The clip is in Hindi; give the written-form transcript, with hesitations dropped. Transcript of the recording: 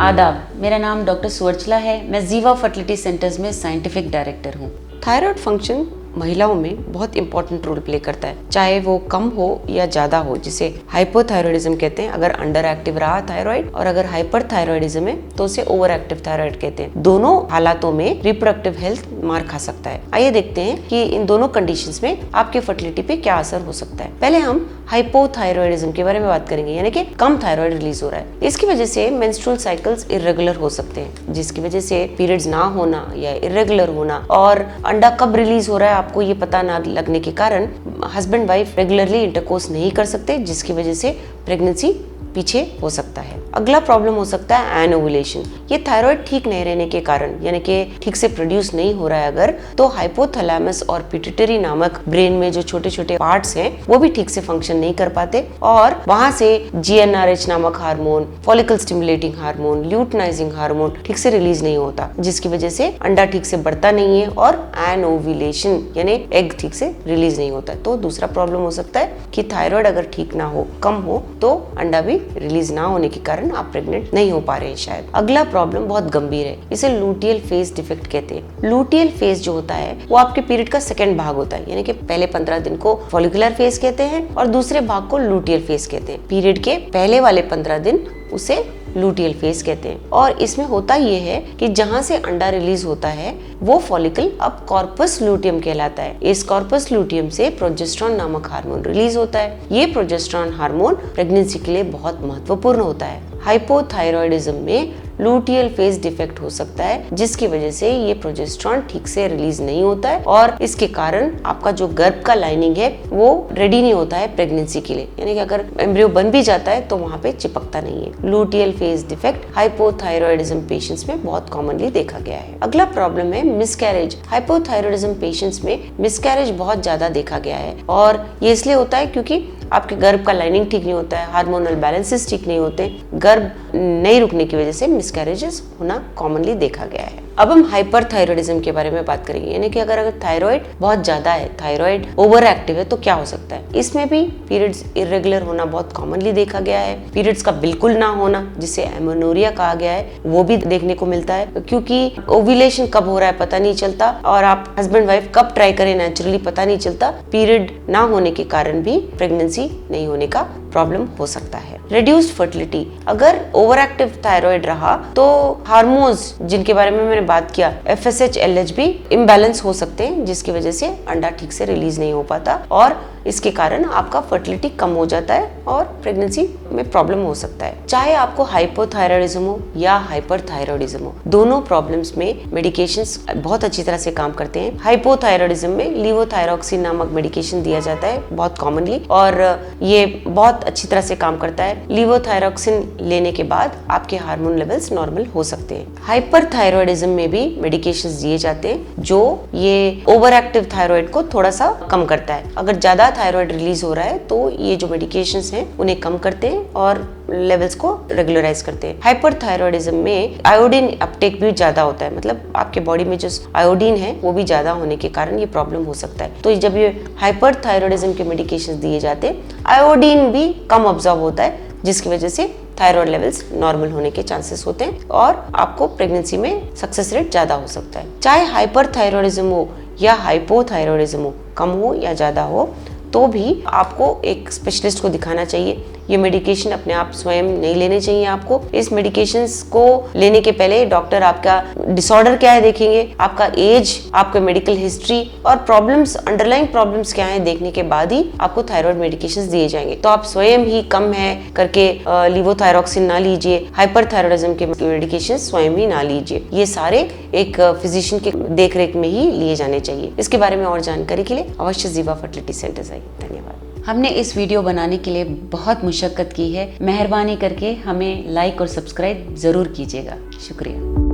आदाब, मेरा नाम डॉक्टर सुवर्चला है। मैं जीवा फर्टिलिटी सेंटर्स में साइंटिफिक डायरेक्टर हूँ। थायराइड फंक्शन महिलाओं में बहुत इंपॉर्टेंट रोल प्ले करता है, चाहे वो कम हो या ज्यादा हो, जिसे हाइपोथायरॉयडिज्म कहते हैं अगर अंडर एक्टिव रहा थायराइड, और अगर हाइपरथायरॉयडिज्म है तो उसे ओवर एक्टिव थायराइड कहते हैं। दोनों हालातों में रिप्रोडक्टिव हेल्थ मार खा सकता है। आइए देखते हैं कि इन दोनों कंडीशंस में आपके फर्टिलिटी पे क्या असर हो सकता है। पहले हम हाइपोथायरॉयडिज्म के बारे में बात करेंगे, यानी कि कम थायराइड रिलीज हो रहा है। इसकी वजह से मेंस्ट्रुअल साइकिल्स इरेगुलर हो सकते हैं, जिसकी वजह से पीरियड्स ना होना या इरेगुलर होना, और अंडा कब रिलीज हो रहा है आपको ये पता ना लगने के कारण हस्बैंड वाइफ रेगुलरली इंटरकोर्स नहीं कर सकते, जिसकी वजह से प्रेगनेंसी पीछे हो सकता है। अगला प्रॉब्लम हो सकता है एनोवुलेशन। ये थायराइड ठीक नहीं रहने के कारण, यानी कि ठीक से प्रोड्यूस नहीं हो रहा है अगर, तो हाइपोथैलेमस और पिट्यूटरी नामक ब्रेन में जो छोटे छोटे पार्ट्स हैं वो भी ठीक से फंक्शन नहीं कर पाते, और वहां से GnRH नामक hormone, follicle stimulating hormone, luteinizing hormone ठीक से रिलीज नहीं होता, जिसकी वजह से अंडा ठीक से बढ़ता नहीं है और एनोवुलेशन यानी एग ठीक से रिलीज नहीं होता है। तो दूसरा प्रॉब्लम हो सकता है कि थायराइड अगर ठीक ना हो, कम हो, तो अंडा भी रिलीज ना होने के कारण आप प्रेग्नेंट नहीं हो पा रहे हैं शायद। अगला प्रॉब्लम बहुत गंभीर है, इसे लूटियल फेज डिफेक्ट कहते हैं। लूटियल फेज जो होता है वो आपके पीरियड का सेकंड भाग होता है, यानी कि पहले 15 दिन को फॉलिकुलर फेज कहते हैं और दूसरे भाग को लूटियल फेज कहते हैं। पीरियड के पहले वाले 15 दिन उसे लूटियल फेज कहते हैं, और इसमें होता ये है कि जहां से अंडा रिलीज होता है वो फॉलिकल अब कॉर्पस लूटियम कहलाता है। इस कॉर्पस लूटियम से प्रोजेस्टेरॉन नामक हार्मोन रिलीज होता है। ये प्रोजेस्टेरॉन हार्मोन प्रेगनेंसी के लिए बहुत महत्वपूर्ण होता है। हाइपोथायरॉयडिज्म में लूटियल फेज डिफेक्ट हो सकता है, जिसकी वजह से ये प्रोजेस्टेरॉन ठीक से रिलीज नहीं होता है, और इसके कारण आपका जो गर्भ का लाइनिंग है वो रेडी नहीं होता है प्रेगनेंसी के लिए, यानी कि अगर एम्ब्रियो बन भी जाता है तो वहां पे चिपकता नहीं है। Luteal phase defect hypothyroidism patients में बहुत कॉमनली देखा गया है। अगला प्रॉब्लम है मिसकैरेज। हाइपोथायरॉयडिज्म पेशेंट्स में मिसकैरेज बहुत ज्यादा देखा गया है, और ये इसलिए होता है क्योंकि आपके गर्भ का लाइनिंग ठीक नहीं होता है, हार्मोनल बैलेंसेस ठीक नहीं होते, गर्भ नहीं रुकने की वजह से मिसकैरेजेस होना कॉमनली देखा गया है। अब हम हाइपरथायरॉयडिज्म के बारे में बात करेंगे, यानी कि अगर थायराइड बहुत ज्यादा है, थायराइड ओवर एक्टिव है, तो क्या हो सकता है। इसमें भी पीरियड्स इरेगुलर होना बहुत कॉमनली देखा गया है। पीरियड्स का बिल्कुल ना होना, जिसे एमेनोरिया कहा गया है, वो भी देखने को मिलता है, क्योंकि ओव्यूलेशन कब हो रहा है पता नहीं चलता, और आप हस्बैंड वाइफ कब ट्राई करें नेचुरली पता नहीं चलता। पीरियड ना होने के कारण भी प्रेगनेंसी नहीं होने का प्रॉब्लम हो सकता है। रिड्यूस्ड फर्टिलिटी, अगर ओवर एक्टिव थायराइड रहा तो हार्मोन्स जिनके बारे में मैंने बात किया, FSH LH भी इम्बैलेंस हो सकते हैं, जिसकी वजह से अंडा ठीक से रिलीज नहीं हो पाता, और इसके कारण आपका फर्टिलिटी कम हो जाता है और प्रेगनेंसी में प्रॉब्लम हो सकता है। चाहे आपको हाइपोथायरॉयडिज्म हो या हाइपरथायरॉयडिज्म हो, दोनों प्रॉब्लम्स में मेडिकेशंस बहुत अच्छी तरह से काम करते हैं। हाइपोथायरॉयडिज्म में लीवोथायरॉक्सिन नामक मेडिकेशन दिया जाता है बहुत कॉमनली, और ये बहुत अच्छी तरह से काम करता है। लीवोथायरॉक्सिन लेने के बाद आपके हार्मोन लेवल्स नॉर्मल हो सकते हैं। हाइपरथायरॉयडिज्म में भी मेडिकेशंस दिए जाते हैं जो ये ओवर एक्टिव थायराइड को थोड़ा सा कम करता है। अगर ज्यादा थायराइड रिलीज हो रहा है तो ये जो मेडिकेशंस हैं उन्हें कम करते हैं और लेवल्स को रेगुलराइज करते हैं। हाइपरथायरॉयडिज्म में आयोडीन अपटेक भी ज्यादा होता है, मतलब आपके बॉडी में जो आयोडीन है वो भी ज्यादा होने के कारण ये प्रॉब्लम हो सकता है। तो जब ये हाइपरथायरॉयडिज्म के मेडिकेशंस दिए जाते हैं, आयोडीन भी कम ऑब्जॉर्ब होता है, जिसकी वजह से थायराइड लेवल्स नॉर्मल होने के चांसेस होते हैं और आपको प्रेगनेंसी में सक्सेस रेट ज्यादा हो सकता है। चाहे हाइपरथायरॉयडिज्म हो या हाइपोथायरॉयडिज्म हो, कम हो या ज्यादा हो, तो भी आपको एक स्पेशलिस्ट को दिखाना चाहिए। ये मेडिकेशन अपने आप स्वयं नहीं लेने चाहिए आपको। इस मेडिकेशंस को लेने के पहले डॉक्टर आपका डिसऑर्डर क्या है देखेंगे, आपका एज, आपका मेडिकल हिस्ट्री और प्रॉब्लम्स, अंडरलाइंग प्रॉब्लम्स क्या है देखने के बाद ही आपको थायराइड मेडिकेशंस दिए जाएंगे। तो आप स्वयं ही कम है करके लीवोथायरॉक्सिन ना लीजिए, हाइपरथायरॉयडिज्म के मेडिकेशन स्वयं ही ना लीजिए। ये सारे एक फिजिशियन के देखरेख में ही लिए जाने चाहिए। इसके बारे में और जानकारी के लिए अवश्य जीवा फर्टिलिटी सेंटर्स आइए। धन्यवाद। हमने इस वीडियो बनाने के लिए बहुत मुशक्कत की है। मेहरबानी करके हमें लाइक और सब्सक्राइब जरूर कीजिएगा। शुक्रिया।